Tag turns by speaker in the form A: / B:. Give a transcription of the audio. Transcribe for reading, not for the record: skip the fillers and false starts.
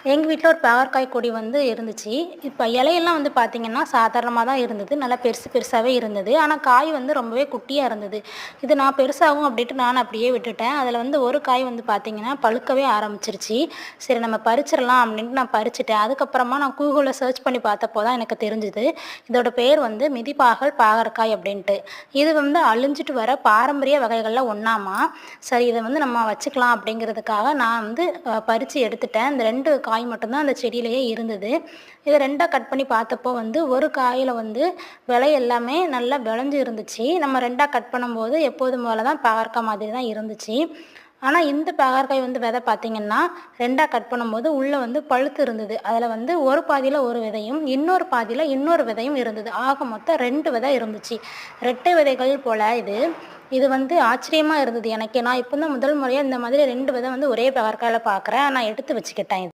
A: எங்க வீட்ல ஒரு பாகற்காய் கொடி வந்து இருந்துச்சு. இப்ப இலையெல்லாம் வந்து பார்த்தீங்கன்னா, சாதாரணமா தான் இருந்தது. நல்லா பெருசு பெருசாவே இருந்தது. ஆனா காய் வந்து ரொம்பவே குட்டியா இருந்தது. இது நான் பெருசாகும் அப்டின்ட்டு நான் அப்படியே விட்டுட்டேன். அதில வந்து ஒரு காய் வந்து பார்த்தீங்கன்னா, பழுக்கவே ஆரம்பிச்சுருச்சு. சரி நம்ம பறிச்சிரலாம் அப்டின்ட்டு நான் பறிச்சுட்டேன். அதுக்கப்புறமா நான் கூகுள்ல சர்ச் பண்ணி பார்த்தப்போ தான் எனக்கு தெரிஞ்சது. இதோட பேர் வந்து மிதிப்பாகல் பாகற்காய் அப்டின்ட்டு. இது வந்து அழிஞ்சிட்டு வர பாரம்பரிய வகைகள்ல ஒண்ணாமா. சரி இத வந்து நம்ம வச்சுக்கலாம் அப்படிங்கிறதுக்காக நான் வந்து பறிச்சு எடுத்துட்டேன். இந்த 2 காய் மட்டும் தான் அந்த செடியிலேயே இருந்தது. இத 2ஆ கட் பண்ணி பார்த்தப்போ வந்து ஒரு காயில வந்து விலை எல்லாமே நல்லா விளைஞ்சு இருந்துச்சு. நம்ம 2ஆ கட் பண்ணும்போது எப்போதும் போல தான் பாகற்காய் மாதிரி தான் இருந்துச்சு. ஆனா இந்த பாகற்காய் வந்து விதை பார்த்தீங்கன்னா, 2ஆ கட் பண்ணும்போது உள்ள வந்து பழுத்து இருந்தது. அதில வந்து ஒரு பாதியில ஒரு விதையும், இன்னொரு பாதியில இன்னொரு விதையும் இருந்தது. ஆக மொத்தம் 2 விதை இருந்துச்சு. ரெட்டை விதைகள் போல இது. இது வந்து ஆச்சரியமா இருந்தது எனக்கே. நான் இப்ப தான் முதல் முறையா இந்த மாதிரி 2 விதை வந்து ஒரே பாகற்காயில பார்க்குறேன். நான் எடுத்து வச்சுக்கிட்டேன்.